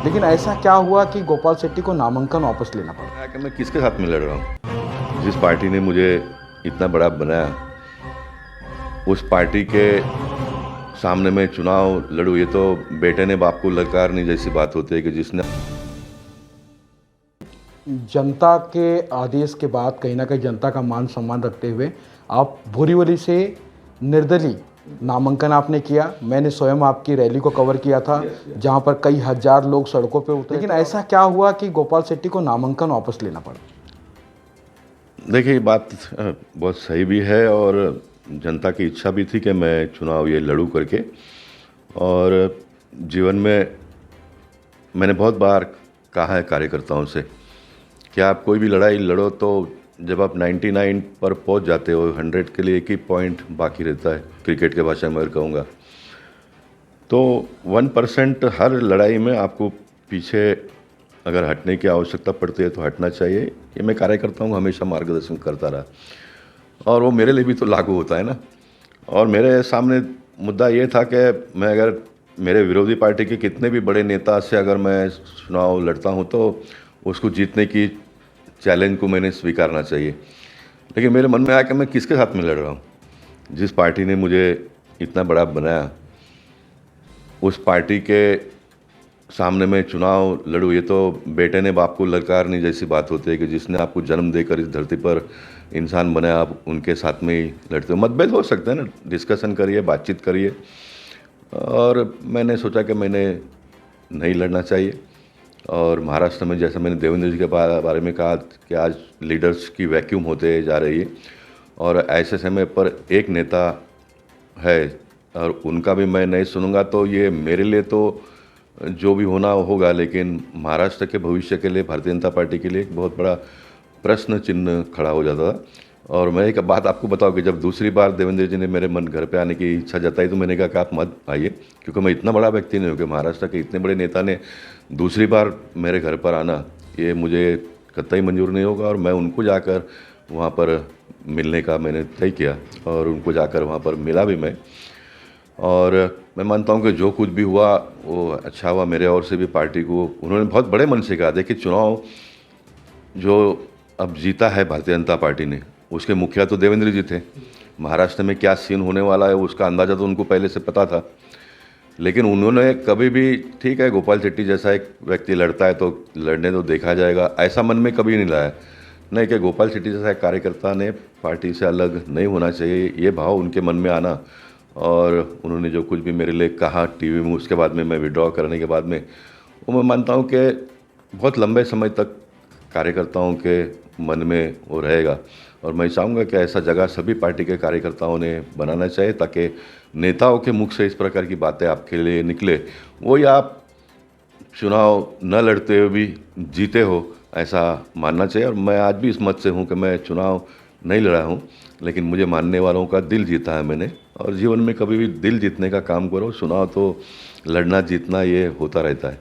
लेकिन ऐसा क्या हुआ कि गोपाल शेट्टी को नामांकन वापस लेना पड़ा? कि मैं किसके साथ में लड़ रहा हूँ? जिस पार्टी ने मुझे इतना बड़ा बनाया, उस पार्टी के सामने मैं चुनाव लड़ूँ, ये तो बेटे ने बाप को ललकारने जैसी बात होती है कि जिसने जनता के आदेश के बाद कहीं ना कहीं जनता का मान सम्मान रखते हुए आप बोरीवली से निर्दलीय नामांकन आपने किया। मैंने स्वयं आपकी रैली को कवर किया था जहां पर कई हजार लोग सड़कों पे उतरे। लेकिन ऐसा क्या हुआ कि गोपाल शेट्टी को नामांकन वापस लेना पड़ा? देखिए, ये बात बहुत सही भी है और जनता की इच्छा भी थी कि मैं चुनाव ये लड़ूं करके। और जीवन में मैंने बहुत बार कहा है कार्यकर्ताओं से कि आप कोई भी लड़ाई लड़ो तो जब आप 99 पर पहुंच जाते हो, 100 के लिए एक ही पॉइंट बाकी रहता है, क्रिकेट के भाषा में कहूँगा तो 1% हर लड़ाई में आपको पीछे अगर हटने की आवश्यकता पड़ती है तो हटना चाहिए। ये मैं कार्यकर्ताओं को हमेशा मार्गदर्शन करता रहा और वो मेरे लिए भी तो लागू होता है ना। और मेरे सामने मुद्दा ये था कि मैं अगर मेरे विरोधी पार्टी के कितने भी बड़े नेता से अगर मैं चुनाव लड़ता हूँ तो उसको जीतने की चैलेंज को मैंने स्वीकारना चाहिए। लेकिन मेरे मन में आया कि मैं किसके साथ में लड़ रहा हूँ? जिस पार्टी ने मुझे इतना बड़ा बनाया, उस पार्टी के सामने मैं चुनाव लड़ूँ, ये तो बेटे ने बाप को ललकारने जैसी बात होती है कि जिसने आपको जन्म देकर इस धरती पर इंसान बनाया, आप उनके साथ में ही लड़ते हो। मतभेद हो सकते हैं ना, डिस्कशन करिए, बातचीत करिए। और मैंने सोचा कि मैंने नहीं लड़ना चाहिए। और महाराष्ट्र में जैसे मैंने देवेंद्र जी के बारे में कहा कि आज लीडर्स की वैक्यूम होते जा रही है और ऐसे समय पर एक नेता है और उनका भी मैं नहीं सुनूंगा तो ये मेरे लिए तो जो भी होना होगा, लेकिन महाराष्ट्र के भविष्य के लिए भारतीय जनता पार्टी के लिए एक बहुत बड़ा प्रश्न चिन्ह खड़ा हो जाता था। और मैं एक बात आपको बताऊं कि जब दूसरी बार देवेंद्र जी ने मेरे मन घर पे आने की इच्छा जताई तो मैंने कहा कि आप मत आइए, क्योंकि मैं इतना बड़ा व्यक्ति नहीं हूँ कि महाराष्ट्र के इतने बड़े नेता ने दूसरी बार मेरे घर पर आना, ये मुझे कतई मंजूर नहीं होगा। और मैं उनको जाकर वहाँ पर मिलने का मैंने तय किया और उनको जाकर वहाँ पर मिला भी मैं। और मैं मानता हूँ कि जो कुछ भी हुआ वो अच्छा हुआ मेरे ओर से भी। पार्टी को उन्होंने बहुत बड़े मन से कहा, देखिए चुनाव जो अब जीता है भारतीय जनता पार्टी ने, उसके मुखिया तो देवेंद्र जी थे। महाराष्ट्र में क्या सीन होने वाला है उसका अंदाज़ा तो उनको पहले से पता था। लेकिन उन्होंने कभी भी, ठीक है गोपाल शेट्टी जैसा एक व्यक्ति लड़ता है तो लड़ने तो देखा जाएगा, ऐसा मन में कभी नहीं लाया। नहीं कि गोपाल शेट्टी जैसा एक कार्यकर्ता ने पार्टी से अलग नहीं होना चाहिए, ये भाव उनके मन में आना। और उन्होंने जो कुछ भी मेरे लिए कहा टीवी में, उसके बाद में मैं विड्रॉ करने के बाद में, वो मैं मानता हूँ कि बहुत लंबे समय तक कार्यकर्ताओं के मन में वो रहेगा। और मैं चाहूँगा कि ऐसा जगह सभी पार्टी के कार्यकर्ताओं ने बनाना चाहिए ताकि नेताओं के मुख से इस प्रकार की बातें आपके लिए निकले, वो या आप चुनाव न लड़ते हुए भी जीते हो, ऐसा मानना चाहिए। और मैं आज भी इस मत से हूँ कि मैं चुनाव नहीं लड़ा हूँ, लेकिन मुझे मानने वालों का दिल जीता है मैंने। और जीवन में कभी भी दिल जीतने का काम करो, चुनाव तो लड़ना जीतना ये होता रहता है।